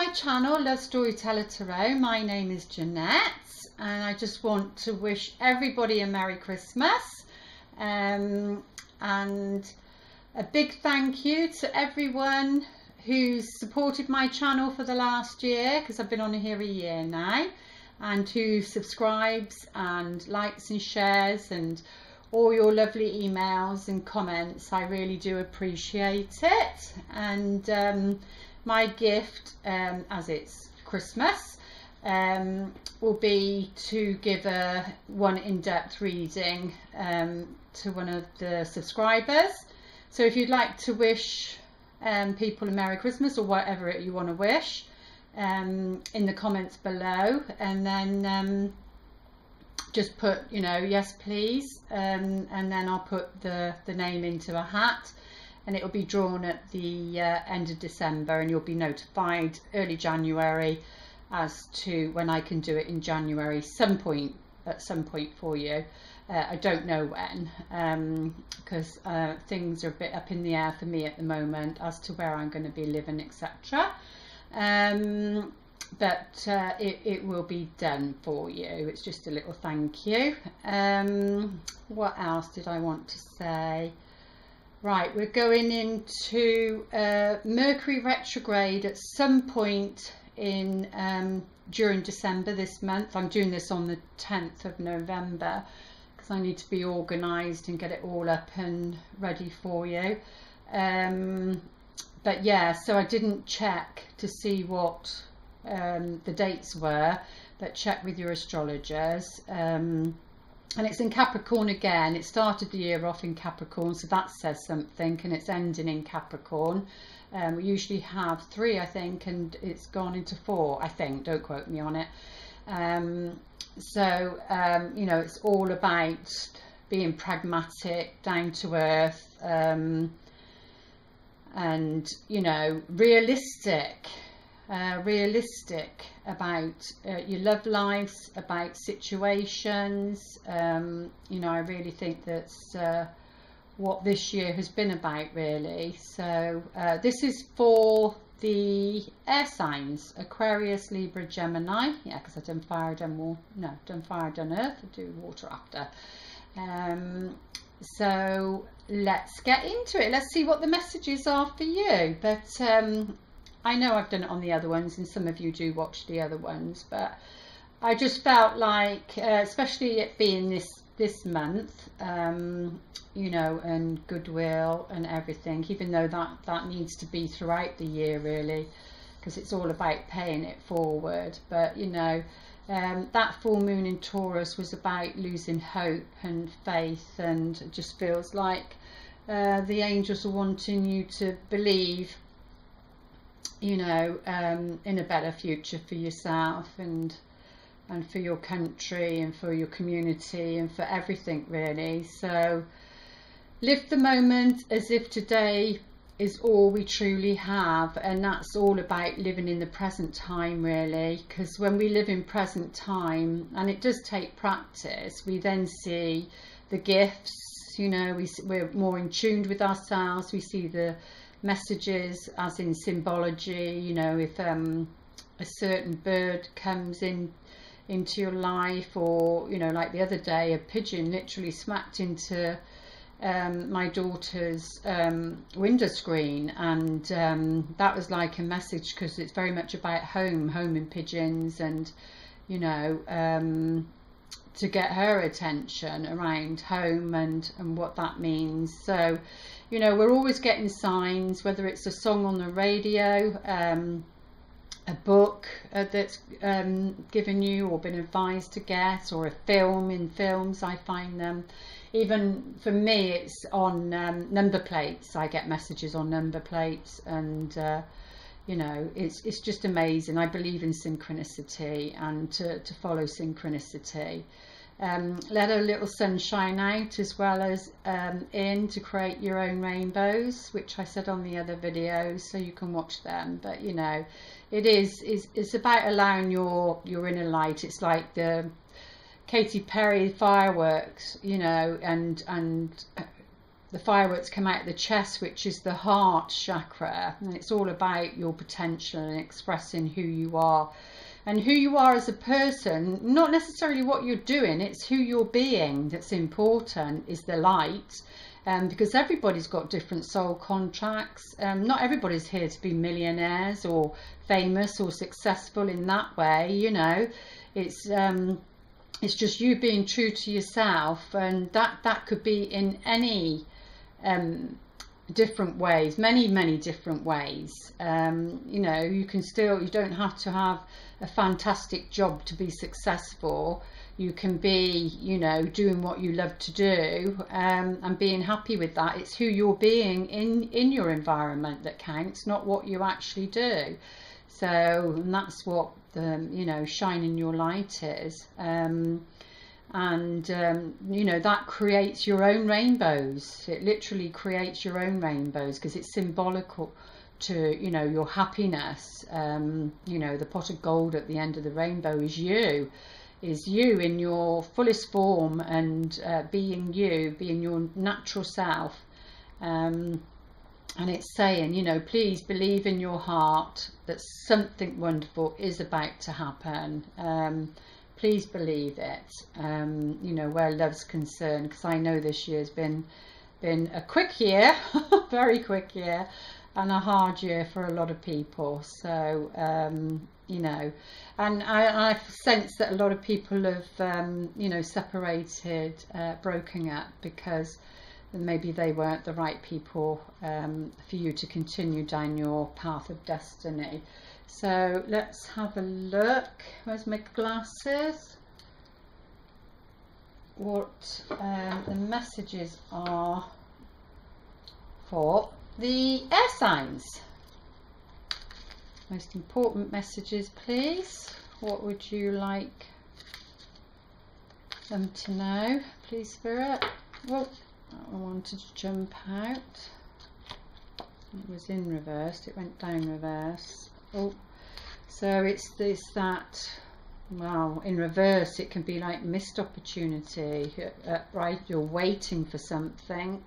my channel, Love Storyteller Tarot. My name is Jeanette, and I just want to wish everybody a Merry Christmas, and a big thank you to everyone who's supported my channel for the last year, because I've been on here a year now, and who subscribes and likes and shares, and all your lovely emails and comments. I really do appreciate it. And my gift, as it's Christmas, will be to give one in-depth reading to one of the subscribers. So if you'd like to wish people a Merry Christmas, or whatever you want to wish, in the comments below, and then just put, you know, yes please, and then I'll put the name into a hat, and it will be drawn at the end of December, and you'll be notified early January as to when I can do it in January, at some point for you. I don't know when, because things are a bit up in the air for me at the moment as to where I'm going to be living, etc. But it will be done for you. It's just a little thank you. What else did I want to say? Right, we're going into Mercury retrograde at some point in during December this month. I'm doing this on the 10th of November because I need to be organised and get it all up and ready for you. But yeah, so I didn't check to see what the dates were, but check with your astrologers. And it's in Capricorn again. It started the year off in Capricorn, so that says something, and it's ending in Capricorn. We usually have 3, I think, and it's gone into 4, I think. Don't quote me on it. You know, it's all about being pragmatic, down to earth, and, you know, realistic about your love lives, about situations. You know, I really think that's what this year has been about, really. So this is for the air signs: Aquarius, Libra, Gemini. Yeah, because I've done fire, done fire, done earth. I do water after. So let's get into it. Let's see what the messages are for you. But I know I've done it on the other ones, and some of you do watch the other ones, but I just felt like, especially it being this month, you know, and goodwill and everything, even though that needs to be throughout the year, really, because it's all about paying it forward. But, you know, that full moon in Taurus was about losing hope and faith, and it just feels like the angels are wanting you to believe, you know, in a better future for yourself and for your country and for your community and for everything, really. So live the moment as if today is all we truly have, and that's all about living in the present time, really, because when we live in present time, and it does take practice, we then see the gifts, you know, we're more in tune with ourselves. We see the messages as in symbology, you know, if a certain bird comes into your life, or, you know, like the other day, a pigeon literally smacked into my daughter's window screen, and that was like a message, because it's very much about home and pigeons, and, you know, to get her attention around home and what that means. So, you know, we're always getting signs, whether it's a song on the radio, a book that's given you or been advised to get, or a film. In films, I find them. Even for me, it's on number plates. I get messages on number plates, and you know, it's just amazing. I believe in synchronicity, and to follow synchronicity. Let a little sun shine out, as well as in, to create your own rainbows, which I said on the other videos, so you can watch them. But, you know, it's about allowing your inner light. It's like the Katy Perry fireworks, you know, and the fireworks come out of the chest, which is the heart chakra, and it's all about your potential and expressing who you are. And who you are as a person, not necessarily what you're doing, it's who you're being that's important, is the light. Because everybody's got different soul contracts. Not everybody's here to be millionaires or famous or successful in that way, you know. It's just you being true to yourself, and that could be in any different ways, many different ways. You know, you don't have to have a fantastic job to be successful. You can be, you know, doing what you love to do, and being happy with that. It's who you're being in your environment that counts, not what you actually do. So, and that's what the, you know, shining your light is. You know, that creates your own rainbows. It literally creates your own rainbows, because it's symbolical to, you know, your happiness. You know, the pot of gold at the end of the rainbow is you in your fullest form, and being your natural self. And it's saying, you know, please believe in your heart that something wonderful is about to happen. Please believe it, you know, where love's concerned, because I know this year's been a quick year, very quick year, and a hard year for a lot of people. So, you know, and I sense that a lot of people have, you know, separated, broken up, because maybe they weren't the right people for you to continue down your path of destiny. So let's have a look. Where's my glasses? What the messages are for the air signs. Most important messages, please. What would you like them to know, please, Spirit? Well, I wanted to jump out. It was in reverse. It went down reverse. Oh, so it's that. Well, in reverse, it can be like missed opportunity. Right, you're waiting for something.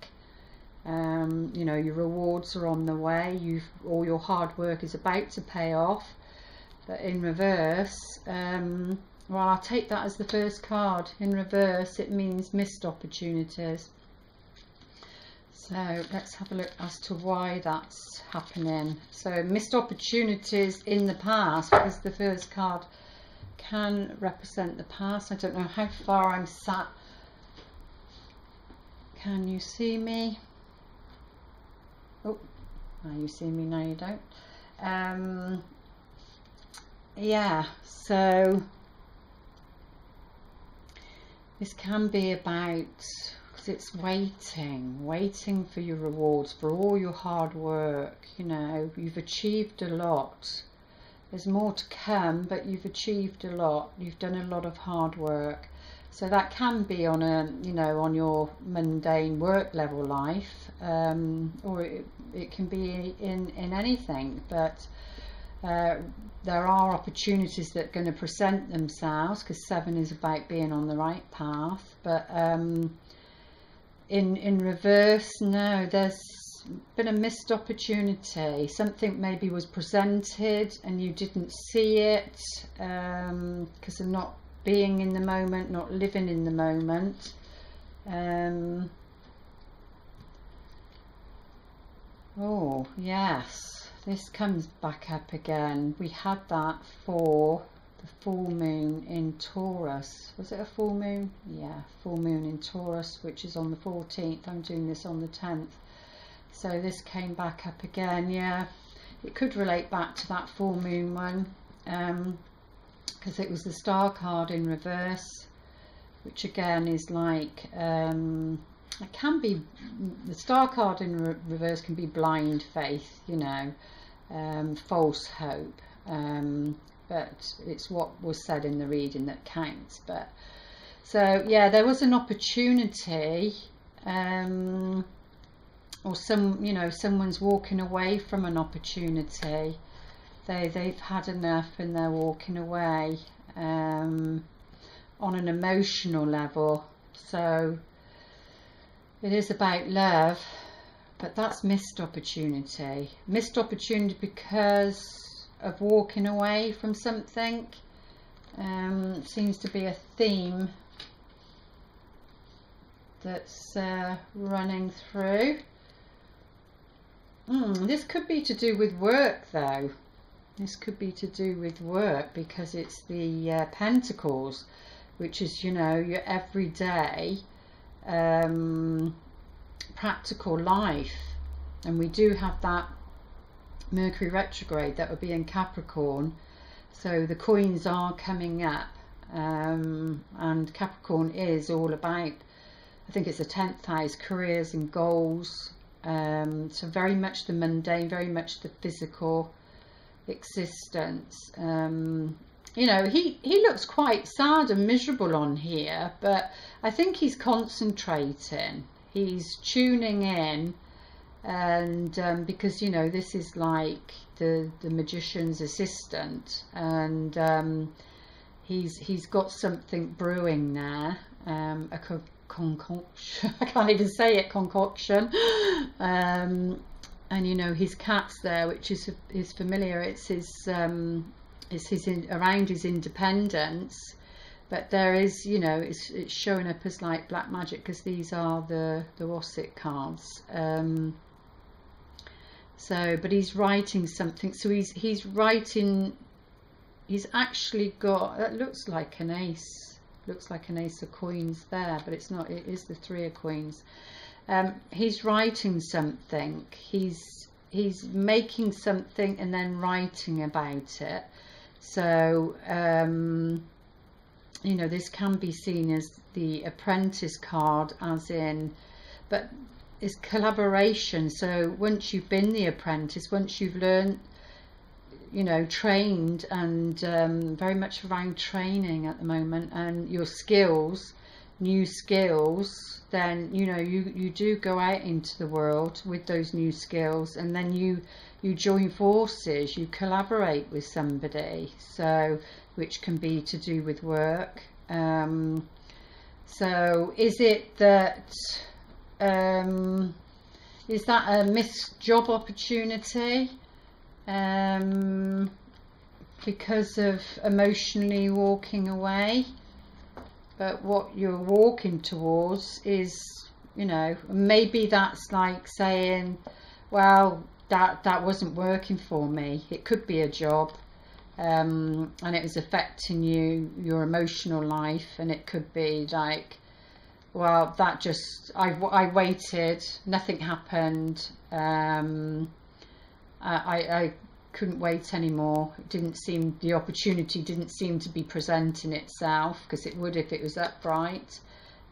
You know, your rewards are on the way. All your hard work is about to pay off. But in reverse, well, I'll take that as the first card. In reverse, it means missed opportunities. So let's have a look as to why that's happening. So missed opportunities in the past, because the first card can represent the past. I don't know how far I'm sat. Can you see me? Oh, now you see me, now you don't. Yeah, so this can be about, because it's waiting for your rewards, for all your hard work. You know, you've achieved a lot. There's more to come, but you've achieved a lot. You've done a lot of hard work. So that can be on a, you know, on your mundane work level life, or it can be in anything. But there are opportunities that are going to present themselves, because 7 is about being on the right path. But in reverse, no, there's been a missed opportunity. Something maybe was presented and you didn't see it, because of not being in the moment, not living in the moment. Oh yes, this comes back up again. We had that for the full moon in Taurus. Was it a full moon? Yeah, full moon in Taurus, which is on the 14th. I'm doing this on the 10th. So this came back up again. Yeah, it could relate back to that full moon one, because it was the star card in reverse, which again is like, it can be, the star card in reverse can be blind faith, you know, false hope, but it's what was said in the reading that counts. But so yeah, there was an opportunity, or you know, someone's walking away from an opportunity. They've had enough and they're walking away, on an emotional level. So It is about love, but that's missed opportunity. Missed opportunity because of walking away from something. Seems to be a theme that's running through. This could be to do with work though. This could be to do with work because it's the Pentacles, which is, you know, your everyday practical life. And we do have that Mercury retrograde that would be in Capricorn, so the coins are coming up, and Capricorn is all about, I think it's the 10th house, careers and goals. So very much the mundane, very much the physical existence. You know, he looks quite sad and miserable on here, but I think he's concentrating, he's tuning in, and because, you know, this is like the magician's assistant, and he's got something brewing there, a concoction, I can't even say it, concoction, and you know, his cat's there, which is familiar. It's his around his independence, but there is, you know, it's showing up as like black magic because these are the Ossett cards. So, but he's writing something. So he's writing. He's actually got, that looks like an ace. Looks like an ace of coins there, but it's not. It is the 3 of coins. He's writing something. He's making something and then writing about it. So you know, this can be seen as the Apprentice card, as in, but it's collaboration. So once you've been the apprentice, once you've learned, you know, trained, and very much around training at the moment, and your skills, new skills, then, you know, you do go out into the world with those new skills, and then you join forces, you collaborate with somebody, so, which can be to do with work. So is it that is that a missed job opportunity because of emotionally walking away? But what you're walking towards is, you know, maybe that's like saying, well, that wasn't working for me. It could be a job, and it was affecting your emotional life, and it could be like, well, that just, I waited, nothing happened, I couldn't wait anymore. It didn't seem, the opportunity didn't seem to be presenting itself, because it would if it was upright.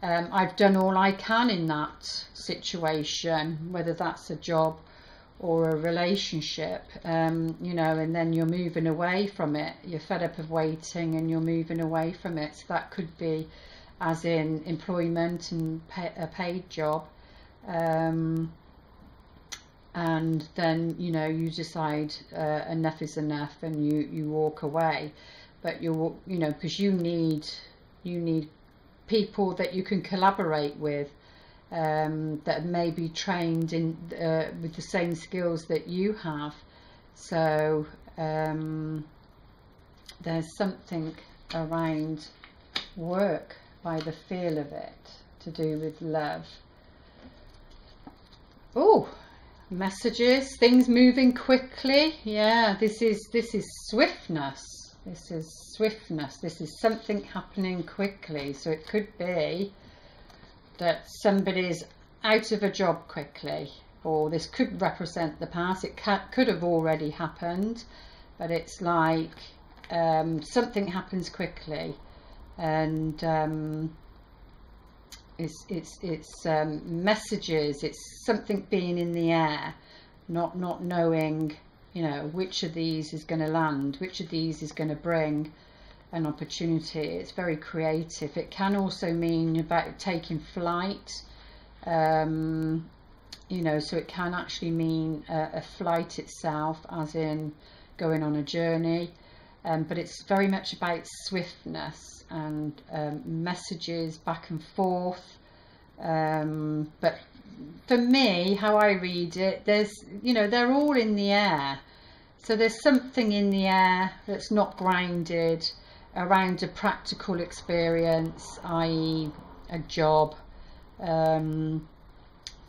I've done all I can in that situation, whether that's a job or a relationship, you know, and then you're moving away from it. You're fed up of waiting and you're moving away from it. So that could be as in employment and a paid job, and then, you know, you decide enough is enough, and you walk away. But you know, because you need people that you can collaborate with, that may be trained in with the same skills that you have. So there's something around work, by the feel of it, to do with love. Oh, messages, things moving quickly. Yeah, this is swiftness. This is swiftness. This is something happening quickly. So it could be that somebody's out of a job quickly, or this could represent the past. It could have already happened, but it's like something happens quickly, and it's messages. It's something being in the air, not knowing, you know, which of these is going to land, which of these is going to bring an opportunity. It's very creative. It can also mean about taking flight, you know, so it can actually mean a flight itself, as in going on a journey, but it's very much about swiftness and messages back and forth. But for me, how I read it, there's, you know, they're all in the air. So there's something in the air that's not grounded around a practical experience, i.e. a job, to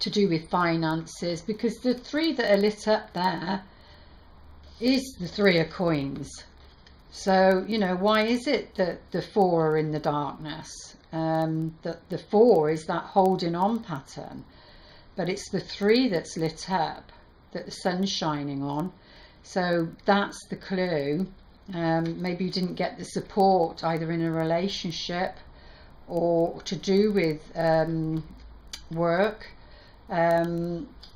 do with finances, because the 3 that are lit up there is the 3 of coins. So, you know, why is it that the 4 are in the darkness? That the 4 is that holding on pattern, but it's the 3 that's lit up, that the sun's shining on. So that's the clue. Maybe you didn't get the support either in a relationship or to do with work.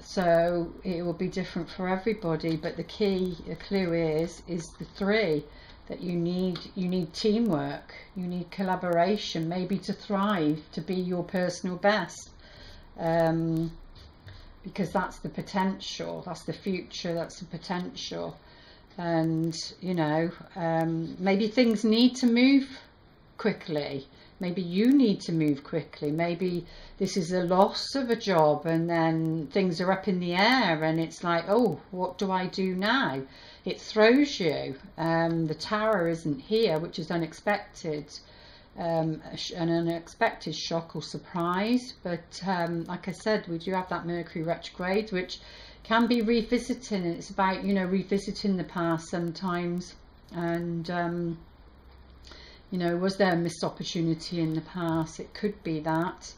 So it will be different for everybody, but the clue is the 3, that you need teamwork, you need collaboration, maybe to thrive, to be your personal best, because that's the potential, that's the future, that's the potential. And you know, maybe things need to move quickly. Maybe you need to move quickly. Maybe this is a loss of a job and then things are up in the air and it's like, oh, what do I do now? It throws you. The Tower isn't here, which is unexpected. An unexpected shock or surprise. But like I said, we do have that Mercury retrograde, which can be revisiting. It's about, you know, revisiting the past sometimes. And you know, was there a missed opportunity in the past? It could be that.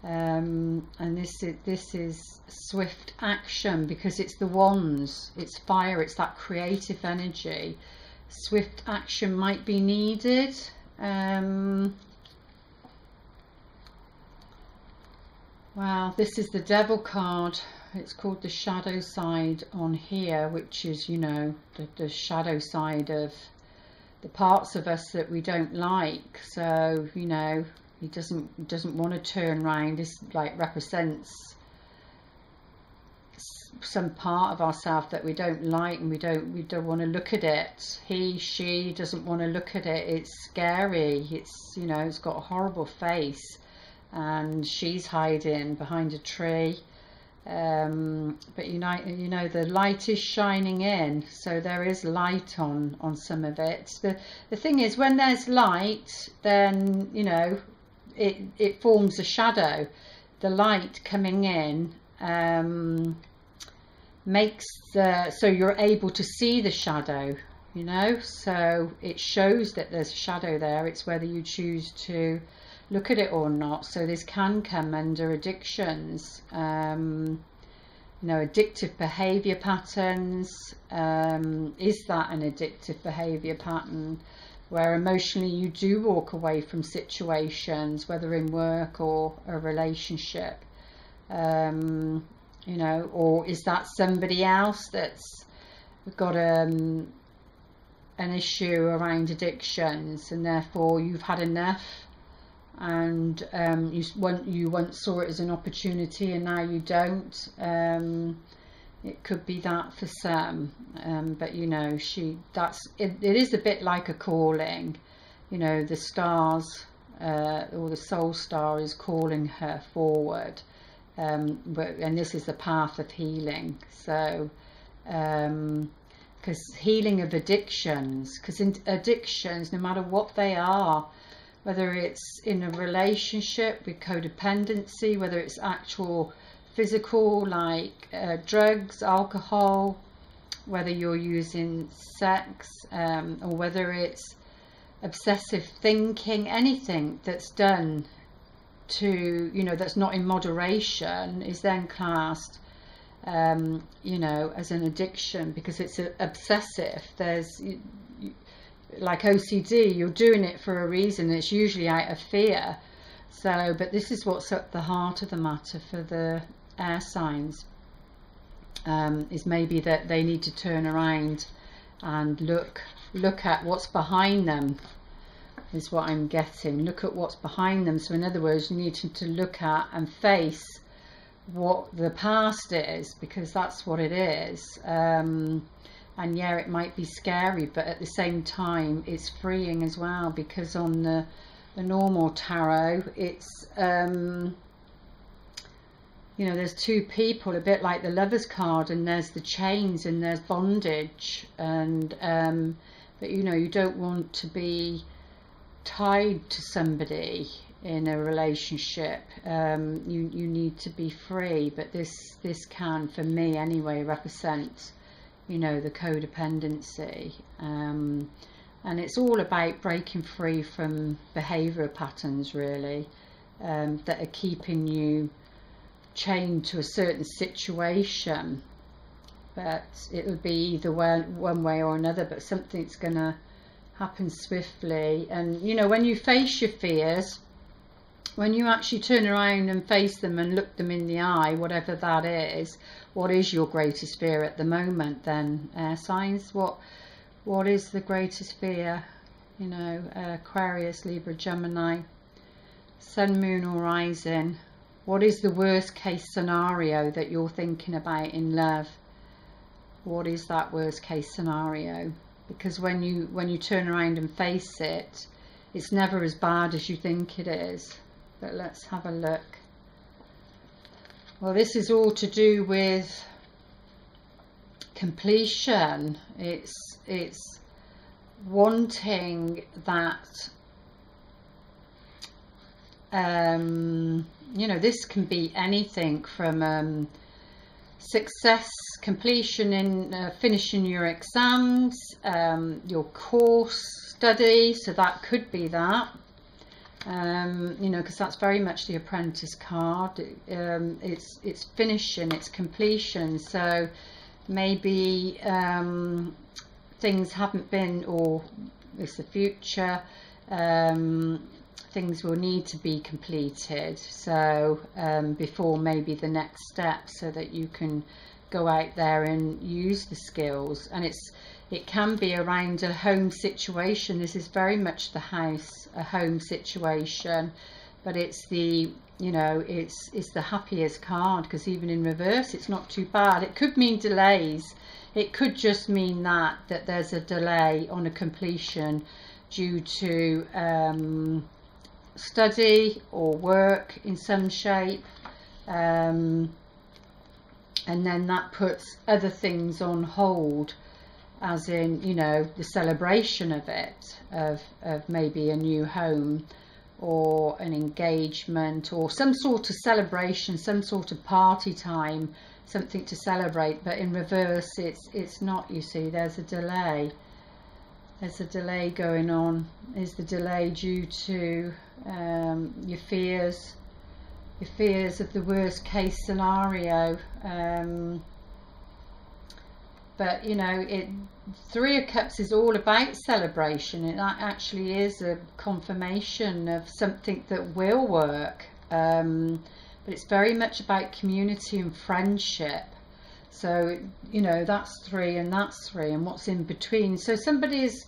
And this is swift action, because it's the wands, it's fire, it's that creative energy. Swift action might be needed. Wow, this is the Devil card. It's called the shadow side on here, which is, you know, the shadow side of the parts of us that we don't like. So, you know, he doesn't want to turn around. This like represents some part of ourselves that we don't like, and we don't want to look at it. She doesn't want to look at it. It's scary. It's, you know, it's got a horrible face, and she's hiding behind a tree. But you know the light is shining in, so there is light on some of it. The thing is, when there's light, then, you know, it forms a shadow. The light coming in makes so you're able to see the shadow, you know, so it shows that there's a shadow there. It's whether you choose to look at it or not. So this can come under addictions, you know, addictive behavior patterns. Is that an addictive behavior pattern where emotionally you do walk away from situations, whether in work or a relationship? You know, or is that somebody else that's got an issue around addictions, and therefore you've had enough, and you once saw it as an opportunity and now you don't. It could be that for some, but you know, it is a bit like a calling. You know, the stars or the soul star is calling her forward. And this is the path of healing. So because healing of addictions, because addictions, no matter what they are, whether it's in a relationship with codependency, whether it's actual physical like drugs, alcohol, whether you're using sex, or whether it's obsessive thinking, anything that's done to, you know, that's not in moderation is then classed, you know, as an addiction, because it's obsessive. There's like OCD, you're doing it for a reason. It's usually out of fear. So, but this is what's at the heart of the matter for the air signs, is maybe that they need to turn around and look at what's behind them, is what I'm getting. Look at what's behind them. So in other words, you need to look at and face what the past is, because that's what it is. And yeah, it might be scary, but at the same time it's freeing as well, because on the normal tarot, it's you know, there's two people, a bit like the Lovers card, and there's the chains and there's bondage, and but you know, you don't want to be tied to somebody in a relationship. You need to be free, but this can, for me anyway, represent, you know, the codependency, and it's all about breaking free from behavioural patterns, really, that are keeping you chained to a certain situation. But it will be either one way or another, but something's going to happen swiftly. And you know, when you face your fears, when you actually turn around and face them and look them in the eye, whatever that is, what is your greatest fear at the moment then, air signs? What is the greatest fear? You know, Aquarius, Libra, Gemini, Sun, Moon or Rising. What is the worst case scenario that you're thinking about in love? What is that worst case scenario? Because when you turn around and face it, it's never as bad as you think it is. But let's have a look. Well, this is all to do with completion. It's wanting that, you know, this can be anything from success, completion in finishing your exams, your course study, so that could be that, you know, because that's very much the Apprentice card. It's finishing, it's completion, so maybe things haven't been, or it's the future, things will need to be completed, so before maybe the next step, so that you can go out there and use the skills. And it can be around a home situation. This is very much the house, a home situation, but it's the, you know, it's the happiest card, because even in reverse it's not too bad. It could mean delays. It could just mean that there's a delay on a completion due to study or work in some shape, and then that puts other things on hold, as in, you know, the celebration of it, of maybe a new home or an engagement or some sort of celebration, some sort of party time, something to celebrate. But in reverse it's not, you see, there's a delay. There's a delay going on. Is the delay due to your fears of the worst case scenario? But you know, Three of Cups is all about celebration. It actually is a confirmation of something that will work, but it's very much about community and friendship. So, you know, that's three and that's three, and what's in between. So somebody's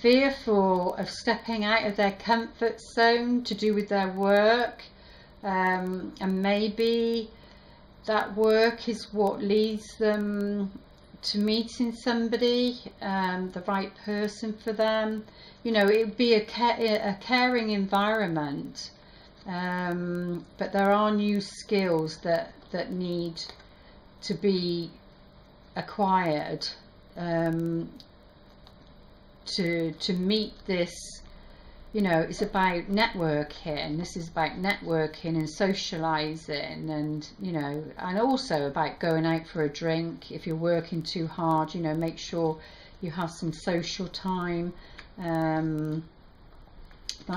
fearful of stepping out of their comfort zone to do with their work, and maybe that work is what leads them to meeting somebody, the right person for them. You know, it would be a caring environment, but there are new skills that need to be acquired to meet this. You know, it's about networking. This is about networking and socializing, and you know, and also about going out for a drink. If you're working too hard, you know, make sure you have some social time, that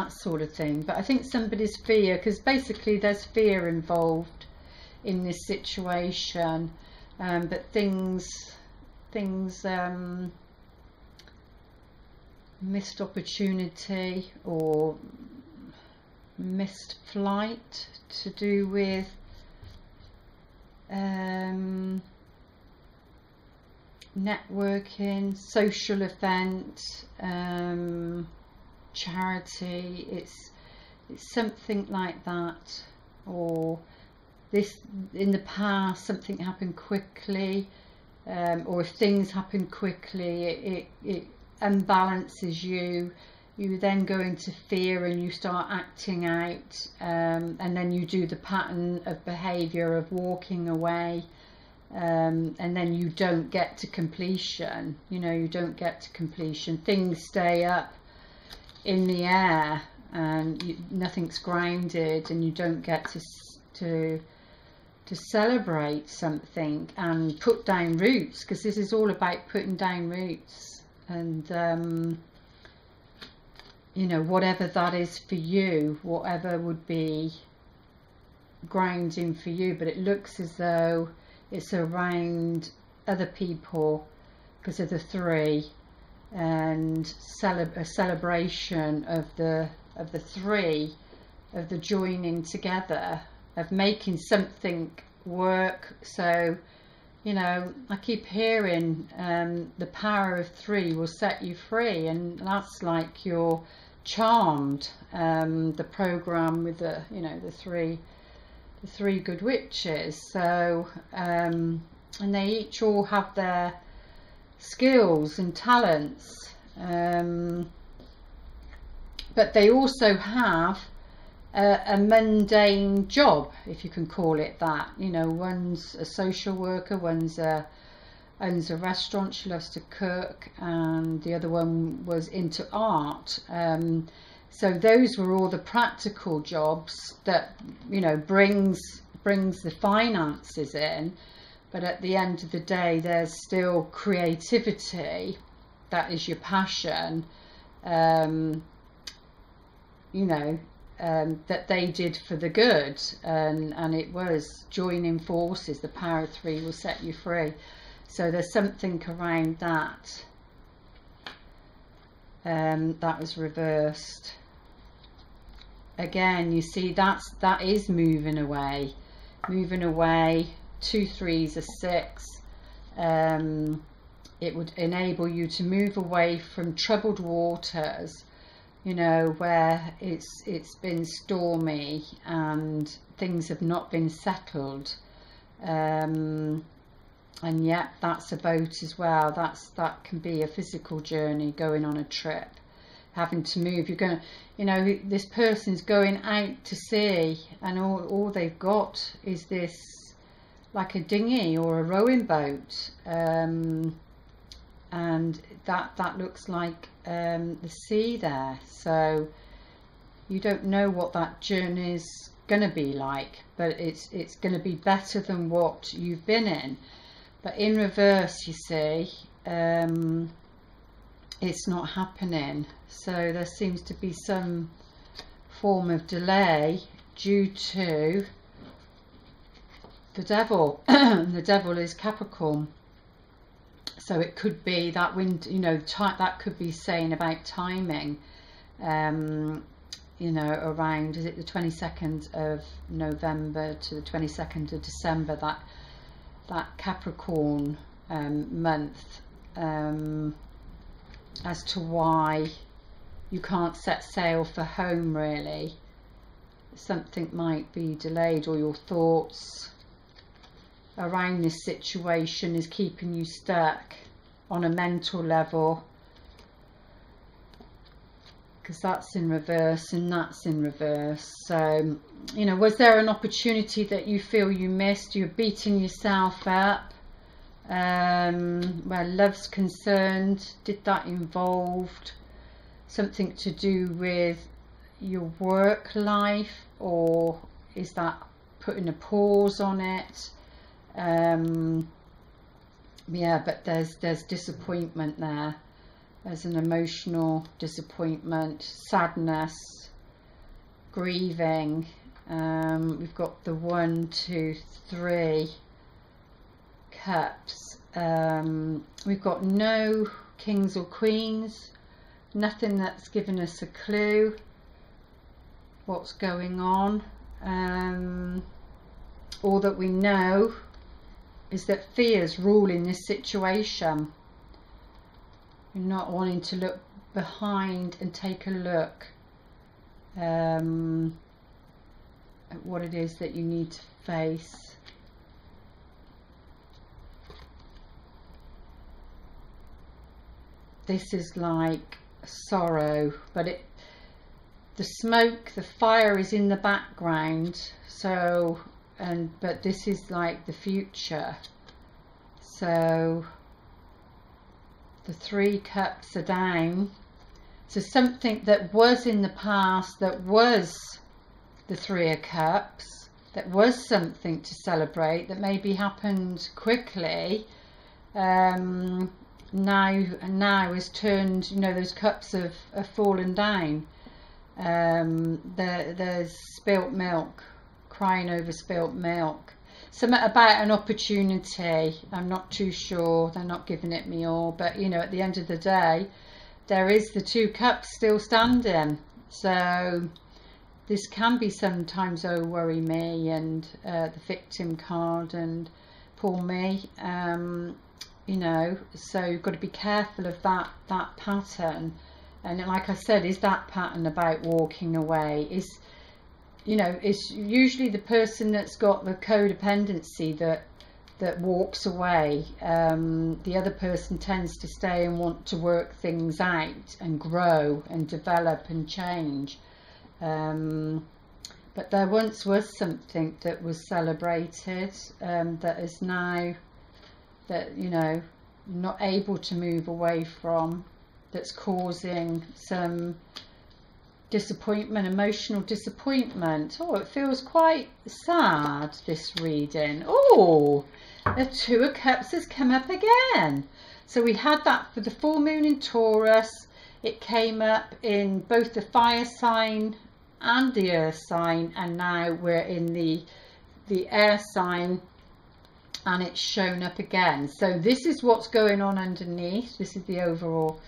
sort of thing. But I think somebody's fear, because basically there's fear involved in this situation, but things missed opportunity or missed flight to do with networking, social event, charity. It's something like that. Or this, in the past something happened quickly, or if things happen quickly, it unbalances you. you then go into fear and you start acting out, and then you do the pattern of behavior of walking away, and then you don't get to completion. You know, you don't get to completion. Things stay up in the air and nothing's grounded, and you don't get to celebrate something and put down roots, because this is all about putting down roots. And you know, whatever that is for you, whatever would be grounding for you, but it looks as though it's around other people because of the 3, and a celebration of the 3, of the joining together, of making something work. So, you know, I keep hearing the power of 3 will set you free, and that's like you're charmed. The program with the, you know, the three good witches. So and they each all have their skills and talents, but they also have a mundane job, if you can call it that. You know, one's a social worker, one's owns a restaurant, she loves to cook, and the other one was into art. So those were all the practical jobs that, you know, brings the finances in. But at the end of the day, there's still creativity. That is your passion. You know, that they did for the good, and it was joining forces. The power of 3 will set you free. So there's something around that. That was reversed. Again, you see, that is moving away. 2 3s are 6. It would enable you to move away from troubled waters, you know, where it's been stormy and things have not been settled. And yet that's a boat as well. That can be a physical journey, going on a trip, having to move. You're going to, you know, this person's going out to sea, and all they've got is this, like a dinghy or a rowing boat, and that looks like the sea there. So you don't know what that journey is going to be like, but it's going to be better than what you've been in. But in reverse, you see, it's not happening. So there seems to be some form of delay due to the devil. The devil is Capricorn. So it could be that wind, you know, that could be saying about timing, you know, around, is it the 22nd of November to the 22nd of December, that Capricorn month, as to why you can't set sail for home, really. Something might be delayed, or your thoughts around this situation is keeping you stuck on a mental level, because that's in reverse and that's in reverse. So, you know, was there an opportunity that you feel you missed? You're beating yourself up. Where love's concerned, did that involve something to do with your work life, or is that putting a pause on it? Yeah, but there's disappointment there. There's an emotional disappointment, sadness, grieving. We've got the 1, 2, 3 cups. We've got no kings or queens, nothing that's given us a clue what's going on. All that we know is that fears rule in this situation. You're not wanting to look behind and take a look at what it is that you need to face. This is like sorrow, but the smoke, the fire is in the background. So, but this is like the future. So the 3 cups are down. So something that was in the past, that was the 3 of cups, that was something to celebrate, that maybe happened quickly, now is turned, you know, those cups have fallen down. There's spilt milk, crying over spilt milk. Something about an opportunity. I'm not too sure. They're not giving it me all, but you know, at the end of the day, there is the 2 cups still standing. So this can be sometimes, oh worry me, and the victim card, and poor me. You know, so you've got to be careful of that pattern. And like I said, is that pattern about walking away? Is, you know, it's usually the person that's got the codependency that walks away. The other person tends to stay and want to work things out and grow and develop and change. But there once was something that was celebrated, that is now, that, you know, not able to move away from, that's causing some disappointment, emotional disappointment. Oh, it feels quite sad, this reading. Oh, the 2 of Cups has come up again. So we had that for the full moon in Taurus. It came up in both the fire sign and the earth sign, and now we're in the air sign, and it's shown up again. So this is what's going on underneath. This is the overall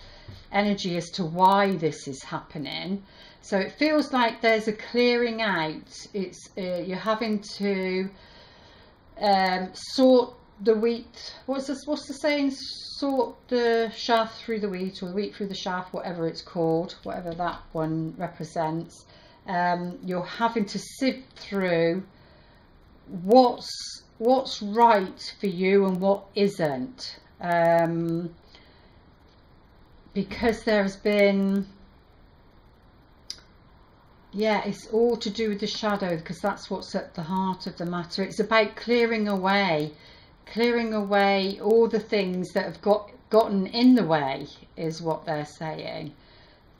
energy as to why this is happening. So it feels like there's a clearing out. It's you're having to sort the wheat. What's the saying? Sort the chaff through the wheat, or the wheat through the chaff, whatever it's called, whatever that one represents. You're having to sift through what's right for you and what isn't, because there's been, yeah, it's all to do with the shadow, because that's what's at the heart of the matter. It's about clearing away all the things that have gotten in the way, is what they're saying.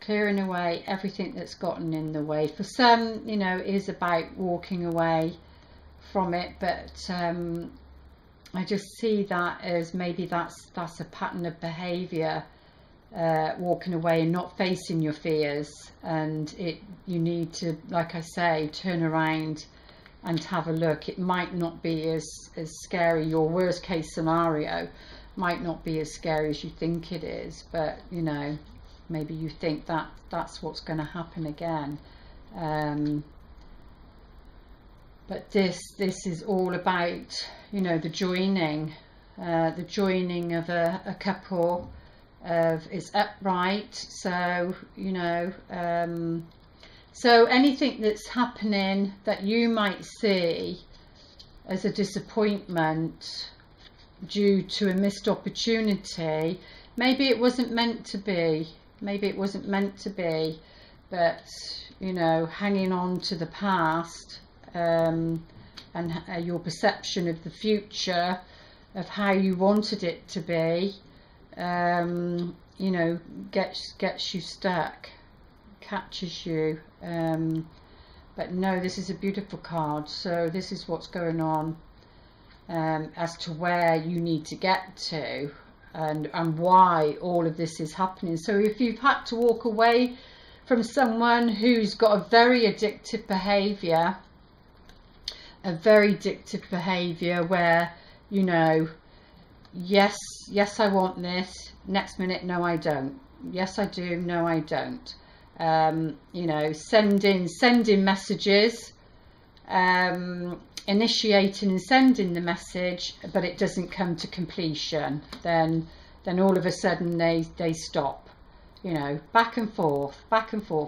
Clearing away everything that's gotten in the way. For some, you know, it is about walking away from it, but I just see that as maybe that's a pattern of behavior, walking away and not facing your fears, and you need to, like I say, turn around and have a look. It might not be as scary. Your worst case scenario might not be as scary as you think it is, but you know, maybe you think that's what's going to happen again. But this is all about, you know, the joining of a couple. It's upright, so you know, so anything that's happening that you might see as a disappointment due to a missed opportunity, maybe it wasn't meant to be, but you know, hanging on to the past, and your perception of the future, of how you wanted it to be, you know, gets you stuck, catches you. But no, this is a beautiful card. So this is what's going on, as to where you need to get to, and why all of this is happening. So if you've had to walk away from someone who's got a very addictive behavior, where, you know, yes I want this, next minute no I don't, yes I do, no I don't, you know, sending messages, initiating and sending the message, but it doesn't come to completion, then all of a sudden they stop, you know, back and forth,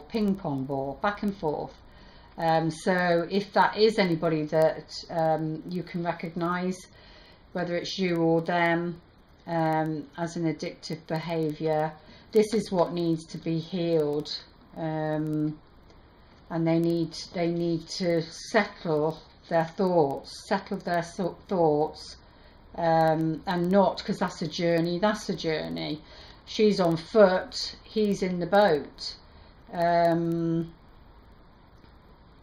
ping pong ball, back and forth. So if that is anybody that you can recognize, whether it's you or them, as an addictive behavior, this is what needs to be healed, and they need to settle their thoughts, and not, because that's a journey. She's on foot, he's in the boat,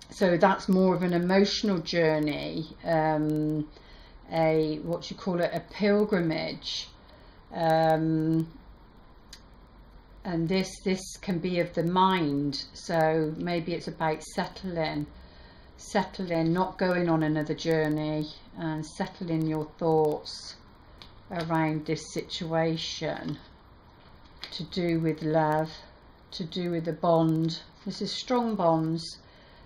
so that's more of an emotional journey, a pilgrimage, and this can be of the mind. So maybe it's about settling, not going on another journey, and settling your thoughts around this situation, to do with love, to do with the bond. This is strong bonds.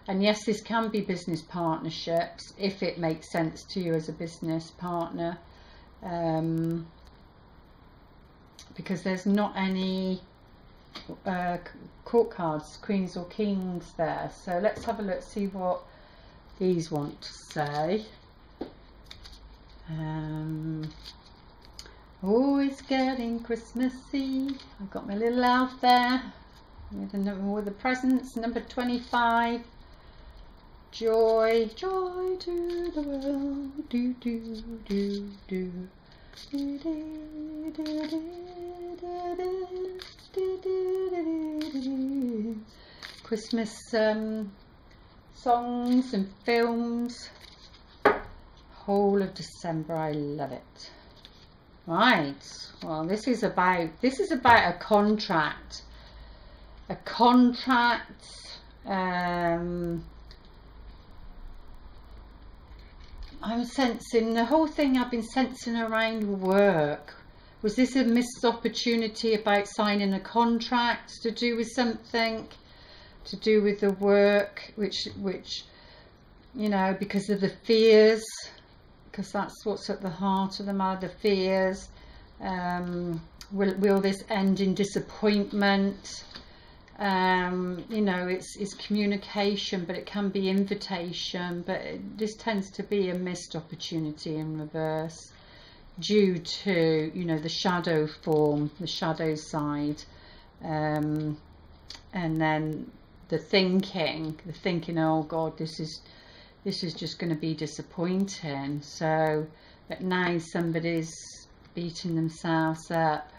And yes, this can be business partnerships, if it makes sense to you as a business partner, because there's not any court cards, queens or kings there. So let's have a look, see what these want to say. Oh, it's getting Christmassy. I've got my little elf there with the presents. Number 25. Joy, joy to the world. Do do do do. Christmas songs and films. Whole of December, I love it. Right, well, this is about a contract. A contract. I'm sensing the whole thing. I've been sensing around work. Was this a missed opportunity about signing a contract to do with something, to do with the work, which you know, because of the fears, because that's what's at the heart of the matter, the fears. Will this end in disappointment? You know, it's communication, but it can be invitation, but this tends to be a missed opportunity in reverse, due to, you know, the shadow form, the shadow side, and then the thinking, oh God, this is just going to be disappointing. So, but now somebody's beating themselves up.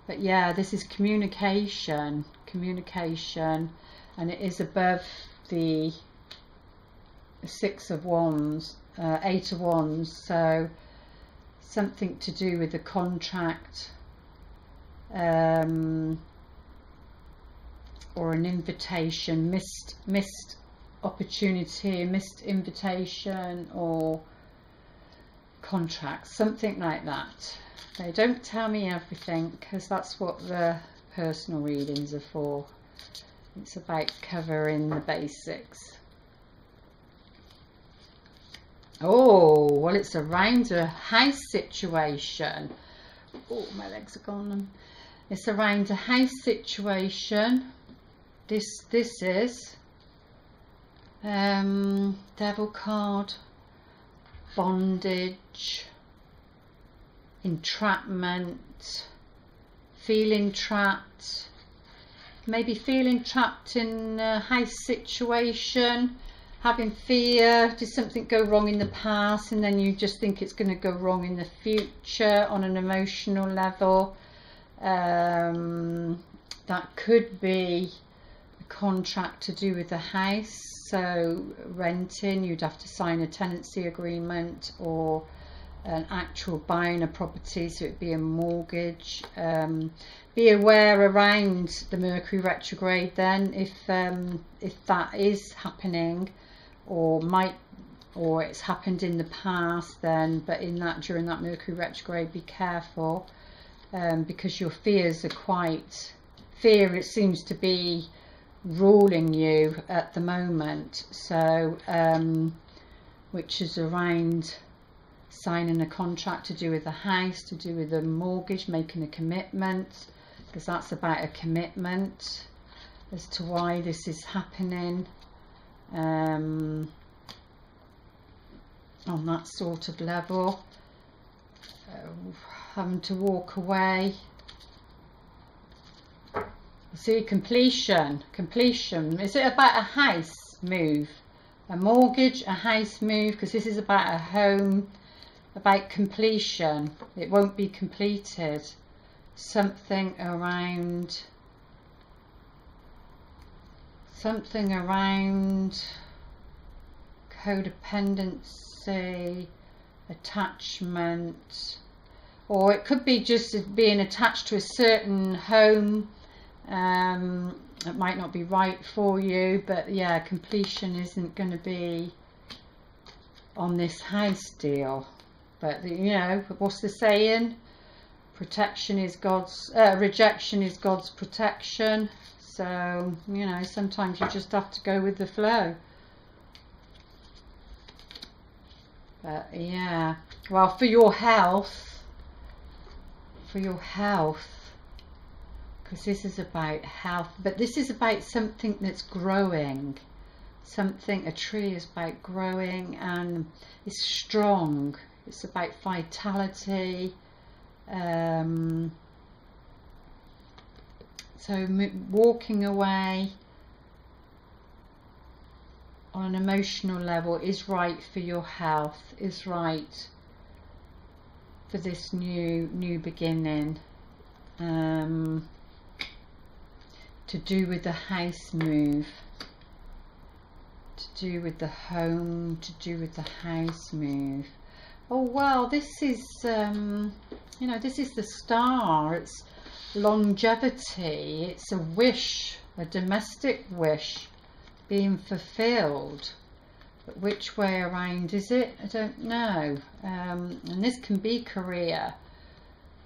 But yeah, this is communication, and it is above the 6 of Wands, 8 of Wands. So something to do with the contract, or an invitation, missed opportunity, missed invitation, or contract, something like that. They don't tell me everything, because that's what the personal readings are for. It's about covering the basics. Oh, well, it's around a house situation. Oh, my legs are gone. It's around a house situation. This is Devil card, bondage, entrapment, feeling trapped, maybe feeling trapped in a house situation, having fear. Did something go wrong in the past, and then you just think it's going to go wrong in the future on an emotional level? That could be a contract to do with the house. So renting, you'd have to sign a tenancy agreement, or an actual buying a property, so it'd be a mortgage. Be aware around the Mercury retrograde then, if that is happening, or it's happened in the past then, but during that Mercury retrograde, be careful, because your fears are fear, it seems to be ruling you at the moment. So which is around signing a contract to do with the house, to do with the mortgage, making a commitment, because that's about a commitment as to why this is happening, on that sort of level. Having to walk away, See, completion. Is it about a house move, a mortgage, a house move? Because this is about a home, about completion. It won't be completed. Something around codependency, attachment, or it could be just being attached to a certain home. It might not be right for you, but yeah, completion isn't going to be on this house deal. But you know, what's the saying? Protection is God's, rejection is God's protection. So, you know, sometimes you just have to go with the flow. But yeah, well, for your health, because this is about health, but this is about something that's growing. A tree is about growing and it's strong. It's about vitality. So walking away on an emotional level is right for your health, is right for this new beginning. To do with the house move, to do with the home, to do with the house move. Oh wow, this is you know, this is the star. It's longevity, it's a wish, a domestic wish being fulfilled. But which way around is it? I don't know. And this can be career,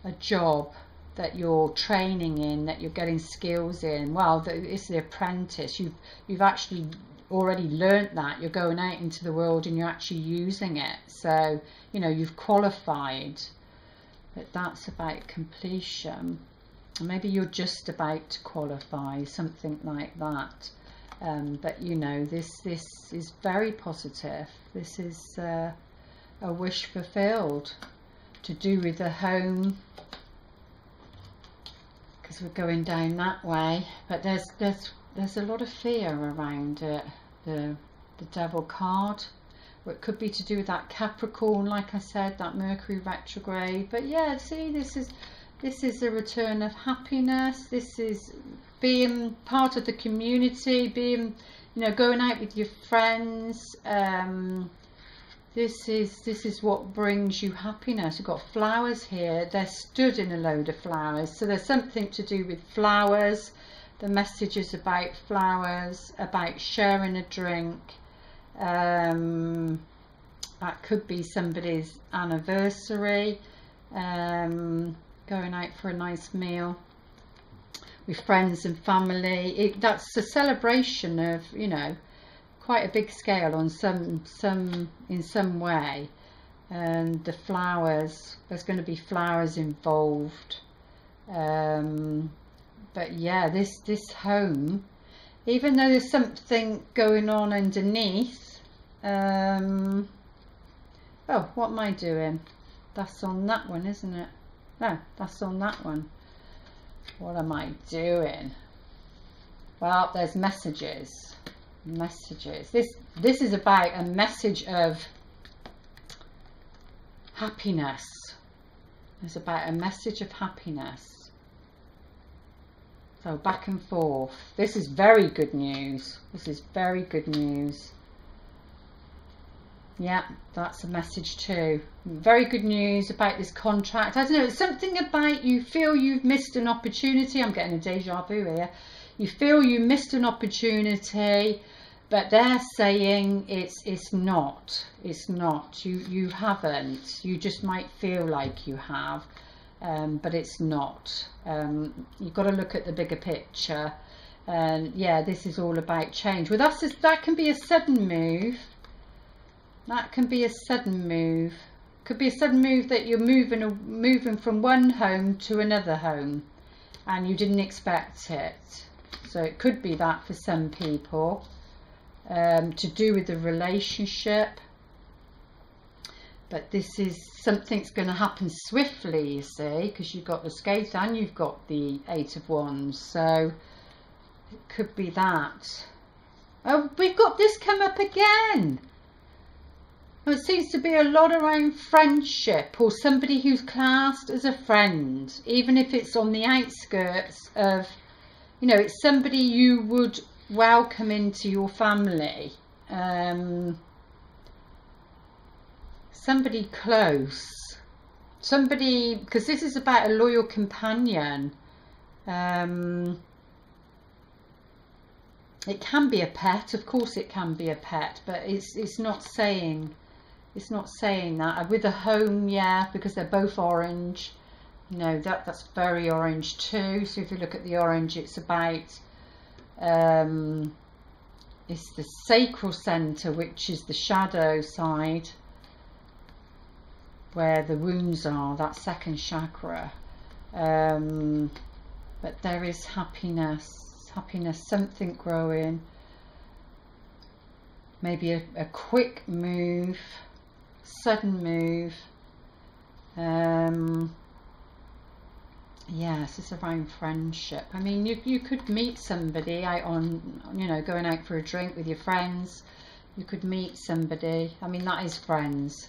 a job that you're training in, that you're getting skills in. Well, it's the apprentice. You've actually already learnt that. You're going out into the world and you're actually using it. So, you know, you've qualified. But that's about completion. Maybe you're just about to qualify, something like that. But you know, this is very positive. This is a wish fulfilled, to do with the home, because we're going down that way. But there's a lot of fear around it. The Devil card. Or it could be to do with that Capricorn, like I said, that Mercury retrograde. But yeah, see, this is a return of happiness. This is being part of the community, being, you know, going out with your friends. This is what brings you happiness. You've got flowers here. They're stood in a load of flowers. So there's something to do with flowers. The message is about flowers, about sharing a drink. That could be somebody's anniversary, going out for a nice meal with friends and family. That's a celebration of, you know, quite a big scale on in some way. And the flowers, there's going to be flowers involved. But yeah, this home, even though there's something going on underneath, oh, what am I doing? That's on that one, isn't it? No, that's on that one. What am I doing? Well, there's messages. This is about a message of happiness. It's about a message of happiness. So back and forth. This is very good news. This is very good news. Yeah, that's a message too. Very good news about this contract. I don't know, it's something about you feel you've missed an opportunity. I'm getting a deja vu here. You feel you missed an opportunity, but they're saying it's not. It's not. You haven't. You just might feel like you have. But it's not. You've got to look at the bigger picture. And yeah, this is all about change. With us, that can be a sudden move. That can be a sudden move. Could be a sudden move that you're moving from one home to another home, and you didn't expect it. So it could be that for some people, to do with the relationship. but this is something's going to happen swiftly, you see, because you've got the Skate and you've got the Eight of Wands, so it could be that. Oh, we've got this come up again. Well, it seems to be a lot around friendship, or somebody who's classed as a friend, even if it's on the outskirts of, you know, it's somebody you would welcome into your family. Somebody close, somebody, because this is about a loyal companion. It can be a pet, of course it can be a pet, but it's not saying that. With a home, yeah, because they're both orange. You know, that's very orange too. So if you look at the orange, it's about it's the sacral center, which is the shadow side, where the wounds are, that second chakra. But there is happiness, something growing, maybe a quick move, sudden move. Yes, it's around friendship. I mean, you could meet somebody out on, you know, going out for a drink with your friends. You could meet somebody. I mean, that is friends.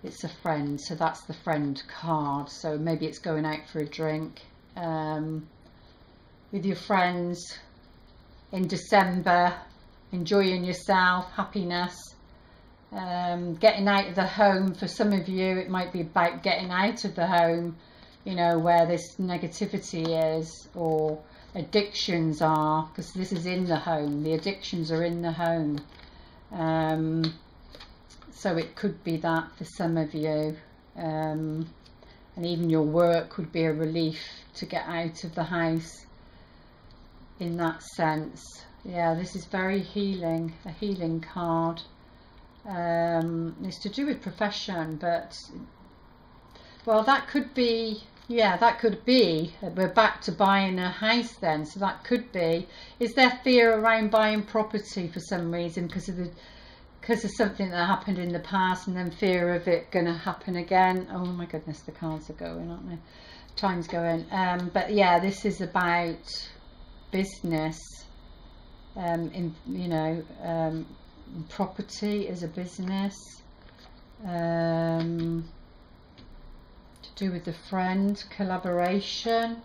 It's a friend, so that's the friend card. So maybe it's going out for a drink with your friends in December, enjoying yourself, happiness, getting out of the home. For some of you, it might be about getting out of the home, you know, where this negativity is, or addictions are, because this is in the home. The addictions are in the home. So it could be that for some of you, and even your work would be a relief to get out of the house in that sense. Yeah, this is very healing, a healing card. It's to do with profession, but, well, that could be, yeah, that could be, we're back to buying a house then, so that could be, is there fear around buying property for some reason because of something that happened in the past, and then fear of it going to happen again? Oh my goodness, the cards are going, aren't they? Time's going. But yeah, this is about business, in, you know, property as a business, to do with the friend, collaboration,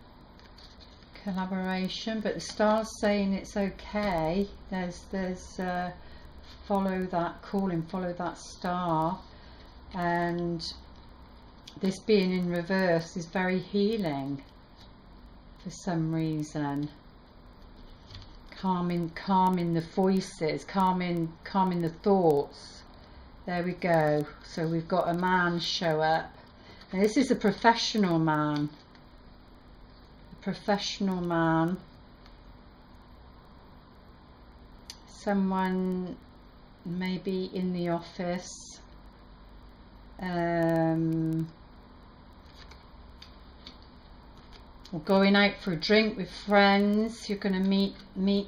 but the star's saying it's okay. There's follow that calling, follow that star, and this being in reverse is very healing for some reason. Calming the voices, calming the thoughts. There we go. So we've got a man show up, and this is a professional man. Someone maybe in the office, or going out for a drink with friends. You're going to meet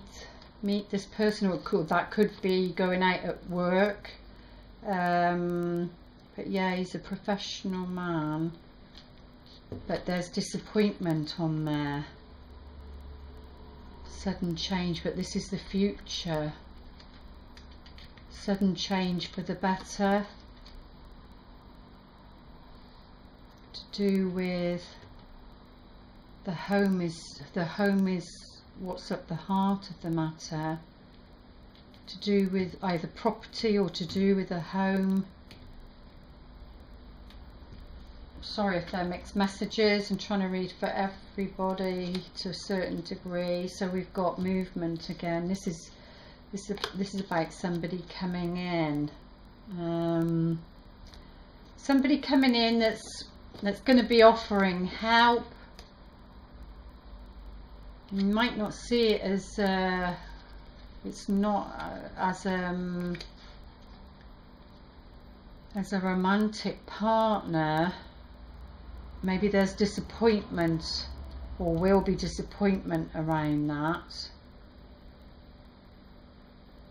this person, or that could be going out at work. But yeah, he's a professional man, but there's disappointment on there, sudden change, but this is the future. Sudden change for the better, to do with the home is what's at the heart of the matter, to do with either property or to do with a home. Sorry if they're mixed messages. I'm trying to read for everybody to a certain degree. So we've got movement again. This is about somebody coming in, somebody coming in that's going to be offering help. You might not see it as it's not as a romantic partner. Maybe there's disappointment, or will be disappointment around that.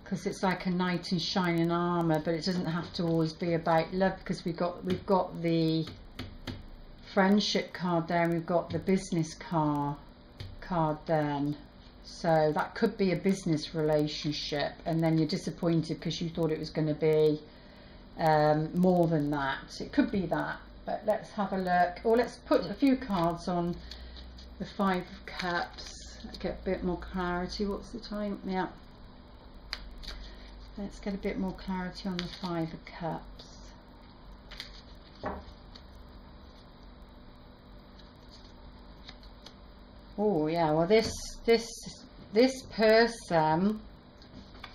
because it's like a knight in shining armor, but it doesn't have to always be about love, because we've got the friendship card there, and we've got the business card then. So that could be a business relationship, and then you're disappointed because you thought it was going to be more than that. It could be that, but let's have a look, or let's put a few cards on the Five of Cups, get a bit more clarity. What's the time? Yeah, let's get a bit more clarity on the Five of Cups. Oh yeah, well this person,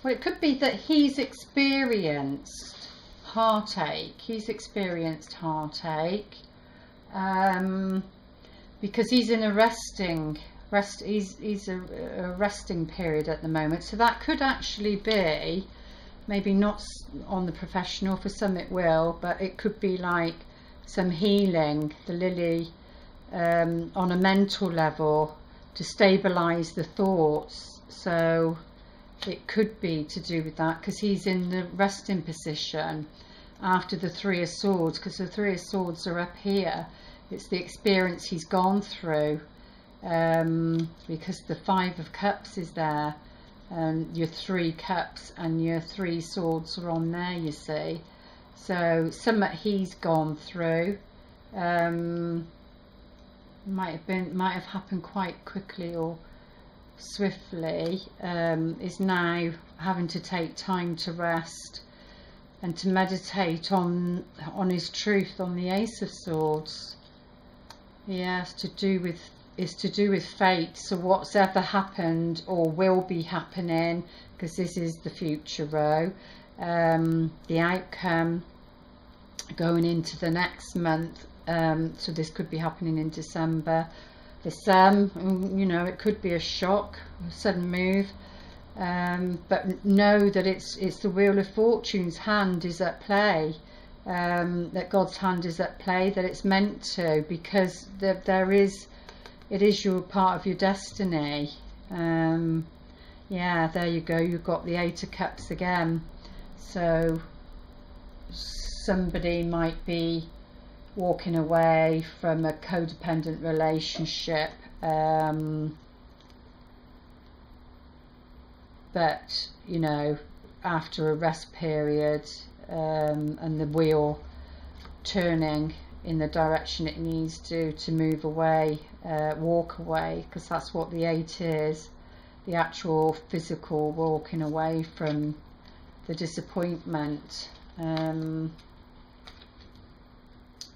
well, it could be that he's experienced heartache. He's experienced heartache because he's in a he's a resting period at the moment. So that could actually be, maybe not on the professional, for some it will, but it could be like some healing, the lily, on a mental level, to stabilize the thoughts. So it could be to do with that, because he's in the resting position after the Three of Swords, because the Three of Swords are up here. It's the experience he's gone through, because the Five of Cups is there, and your Three Cups and your Three Swords are on there, you see. So something he's gone through, might have happened quite quickly or swiftly, is now having to take time to rest and to meditate on his truth, on the Ace of Swords. Yes, it's to do with fate. So what's ever happened or will be happening, because this is the future row, the outcome going into the next month. So this could be happening in December. You know, it could be a shock, a sudden move, but know that it's the Wheel of Fortune's hand is at play, that God's hand is at play, that it's meant to, because it is your part of your destiny. Yeah, there you go, you've got the Eight of Cups again. So somebody might be walking away from a codependent relationship, but you know, after a rest period, and the wheel turning in the direction it needs to move away, walk away, because that's what the Eight is, the actual physical walking away from the disappointment.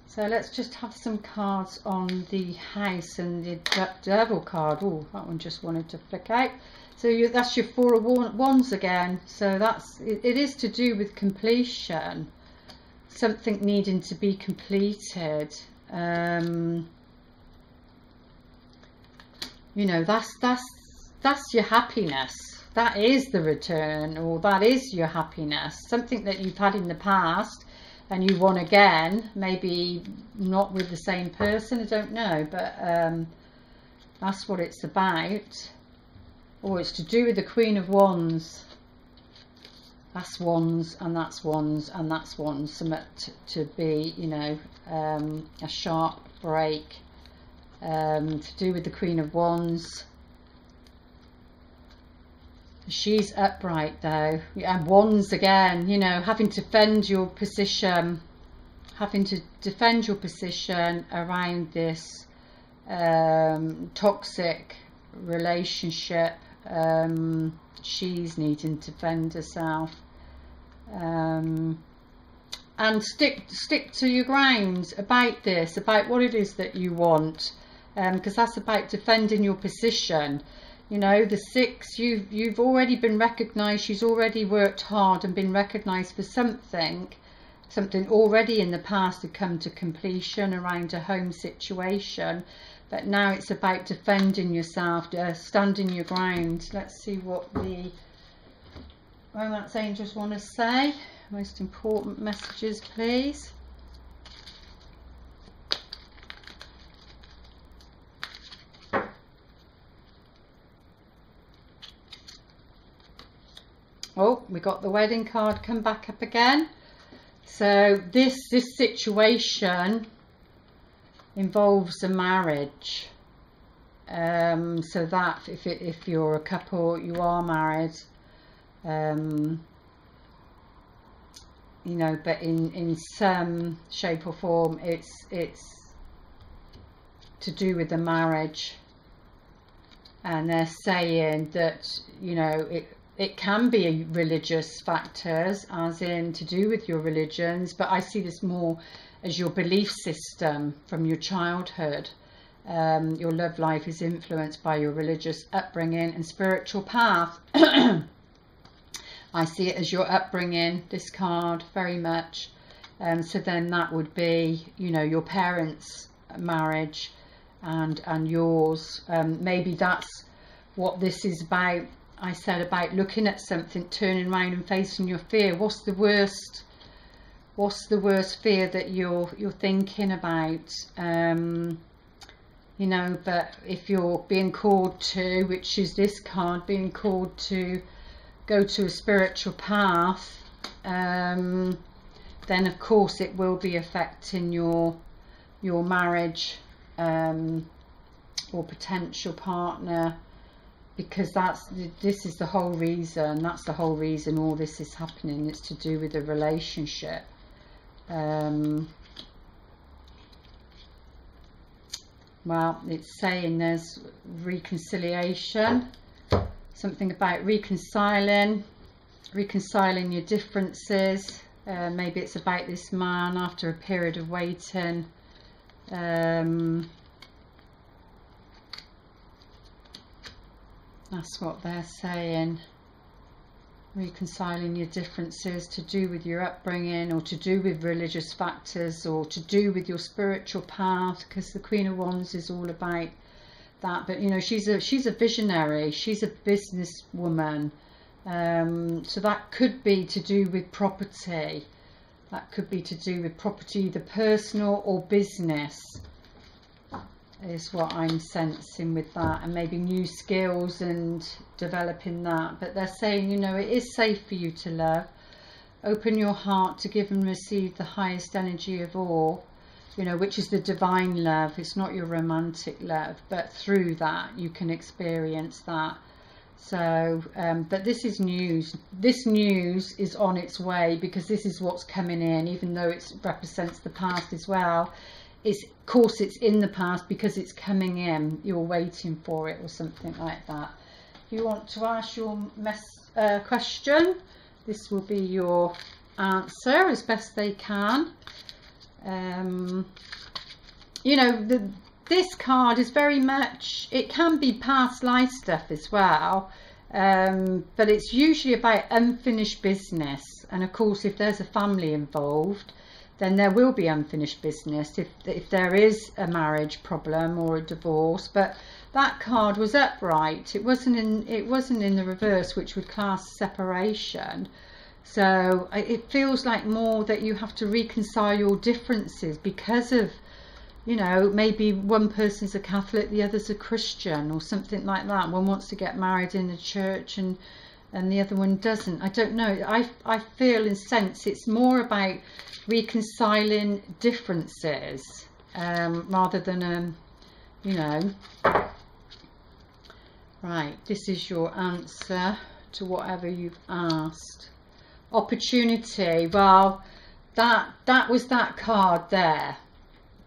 So let's just have some cards on the House and the Devil card. Oh, that one just wanted to flick out. So that's your Four of Wands again. So it is to do with completion, something needing to be completed. You know, that's your happiness. That is the return, or that is your happiness. Something that you've had in the past and you want again, maybe not with the same person, I don't know, but that's what it's about. Or it's to do with the Queen of Wands. That's wands, and that's wands, and that's wands. Something to be, you know, a sharp break, to do with the Queen of Wands. She's upright though, and wands again, you know, having to defend your position, around this toxic relationship. She's needing to defend herself, and stick to your ground about this, about what it is that you want, because that's about defending your position. You know, the Six, you've already been recognised. She's already worked hard and been recognised for something already in the past had come to completion around a home situation. But now it's about defending yourself, standing your ground. Let's see what the Romance Angels want to say. Most important messages, please. Oh, we got the wedding card come back up again. So this situation involves a marriage. So that if you're a couple, you are married, you know, but in some shape or form it's to do with the marriage. And they're saying that, you know, it can be religious factors, as in to do with your religions, but I see this more as your belief system from your childhood. Your love life is influenced by your religious upbringing and spiritual path. I see it as your upbringing, this card, very much. So then that would be, you know, your parents' marriage and yours. Maybe that's what this is about. I said about looking at something, turning around and facing your fear. What's the worst fear that you're thinking about? You know, but if you're being called to, which is this card, being called to go to a spiritual path, then of course it will be affecting your marriage or potential partner, because this is the whole reason. That's the whole reason all this is happening. It's to do with the relationship. Well, it's saying there's reconciliation, something about reconciling your differences. Maybe it's about this man after a period of waiting. That's what they're saying. Reconciling your differences, to do with your upbringing, or to do with religious factors, or to do with your spiritual path, because the Queen of Wands is all about that. But you know, she's a visionary, she's a businesswoman, so that could be to do with property. That could be to do with property, either personal or business, is what I'm sensing with that, and maybe new skills and developing that. But they're saying, you know, it is safe for you to love. Open your heart to give and receive the highest energy of all, you know, which is the divine love. It's not your romantic love, but through that you can experience that. So but this is news. This news is on its way, because this is what's coming in, even though it represents the past as well. It's, of course, it's in the past because it's coming in. You're waiting for it, or something like that. If you want to ask your question, this will be your answer as best they can. You know, this card is very much, it can be past life stuff as well, but it's usually about unfinished business. And of course, if there's a family involved, then there will be unfinished business if there is a marriage problem or a divorce. But that card was upright. It wasn't in the reverse, which would class separation. So it feels like more that you have to reconcile your differences because of, you know, maybe one person's a Catholic, the other's a Christian, or something like that. One wants to get married in the church and the other one doesn't. I don't know. I feel and sense it's more about reconciling differences rather than you know. Right, this is your answer to whatever you've asked. Opportunity. Well, that was that card there.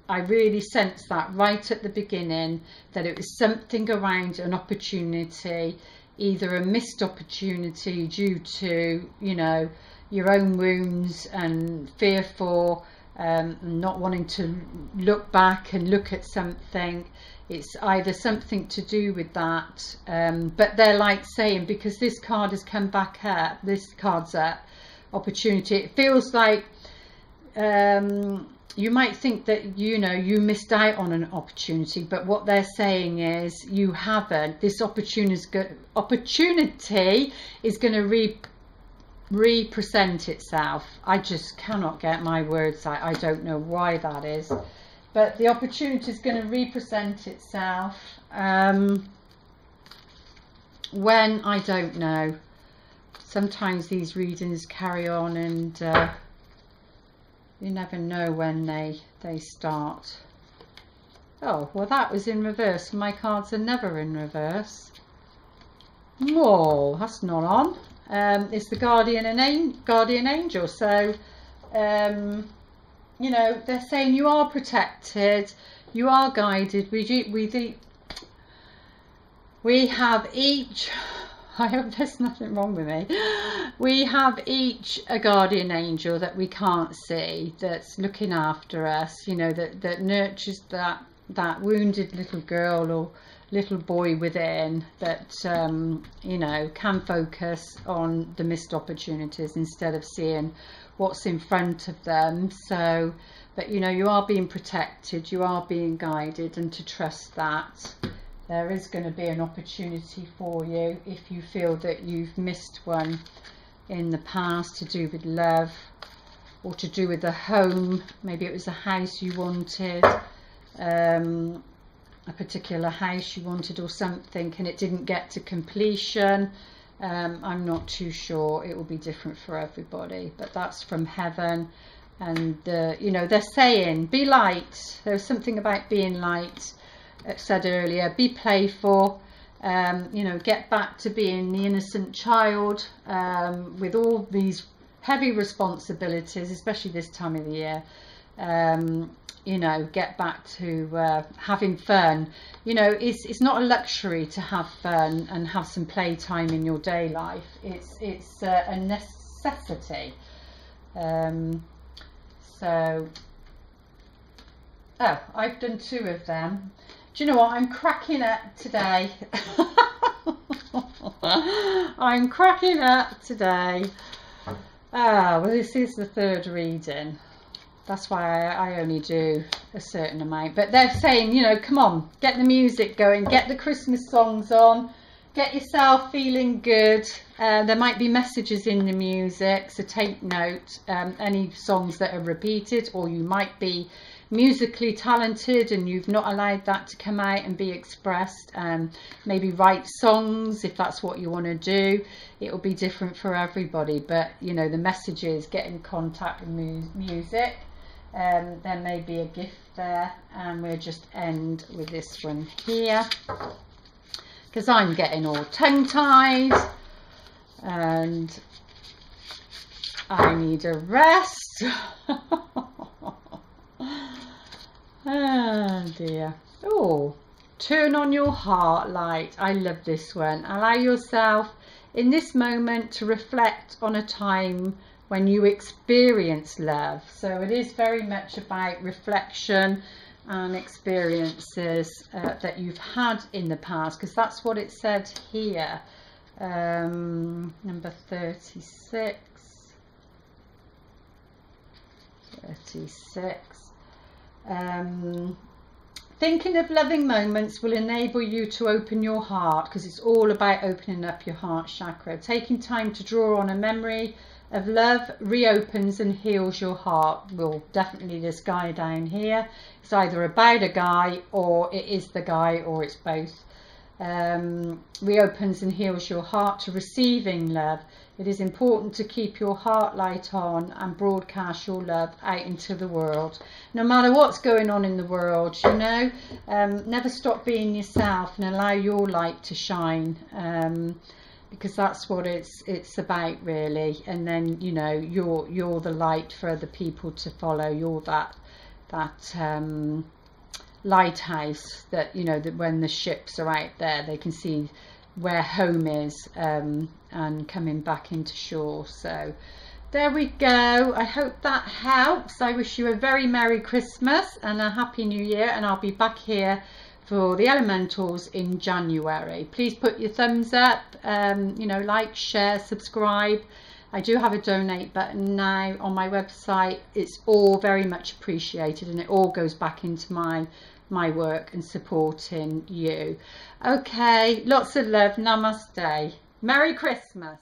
I really sensed that right at the beginning, that it was something around an opportunity, either a missed opportunity due to, you know, your own wounds and fearful, not wanting to look back and look at something. It's either something to do with that, but they're like saying, because this card has come back up, this card's up, opportunity, it feels like you might think that, you know, you missed out on an opportunity, but what they're saying is you haven't. This opportunity is going to represent itself. I just cannot get my words out. I don't know why that is, but the opportunity is going to represent itself when, I don't know. sometimes these readings carry on, and you never know when they start. Oh, well, that was in reverse. My cards are never in reverse. Oh, that's not on. It's the guardian angel. So, you know, they're saying you are protected, you are guided. We have each, I hope there's nothing wrong with me, we have each a guardian angel that we can't see, that's looking after us, you know, that nurtures that wounded little girl or little boy within, that you know, can focus on the missed opportunities instead of seeing what's in front of them. So, but you know, you are being protected, you are being guided, and to trust that there is going to be an opportunity for you if you feel that you've missed one in the past, to do with love or to do with a home. Maybe it was a house you wanted, a particular house you wanted or something, and it didn't get to completion. I'm not too sure, it will be different for everybody, but that's from heaven. And you know, they're saying be light. There's something about being light. I said earlier, be playful, you know, get back to being the innocent child with all these heavy responsibilities, especially this time of the year. You know, get back to having fun. You know, it's not a luxury to have fun and have some playtime in your day life. It's a necessity. So, oh, I've done 2 of them. Do you know what? I'm cracking up today. I'm cracking up today. Ah, well, this is the 3rd reading. That's why I only do a certain amount. But they're saying, you know, come on, get the music going, get the Christmas songs on, get yourself feeling good. There might be messages in the music, so take note. Any songs that are repeated, or you might be musically talented and you've not allowed that to come out and be expressed. Maybe write songs if that's what you want to do. It will be different for everybody, but you know, the message is get in contact with music. There may be a gift there, and we'll just end with this one here, because I'm getting all tongue-tied and I need a rest. Oh dear. Oh, turn on your heart light. I love this one. Allow yourself in this moment to reflect on a time when you experience love. So it is very much about reflection and experiences that you've had in the past, because that's what it said here. Number 36. Thinking of loving moments will enable you to open your heart, because it's all about opening up your heart chakra. Taking time to draw on a memory of love reopens and heals your heart. Well, definitely this guy down here, it's either about a guy, or it is the guy, or it's both. Reopens and heals your heart to receiving love. It is important to keep your heart light on and broadcast your love out into the world, no matter what's going on in the world. You know, never stop being yourself and allow your light to shine, because that's what it's about, really. And then, you know, you're the light for other people to follow. You're that lighthouse that, you know, that when the ships are out there, they can see where home is, and coming back into shore. So there we go. I hope that helps. I wish you a very Merry Christmas and a Happy New Year, and I'll be back here for the elementals in January. Please put your thumbs up, you know, like, share, subscribe. I do have a donate button now on my website. It's all very much appreciated, and it all goes back into my work and supporting you. Okay, lots of love. Namaste. Merry Christmas.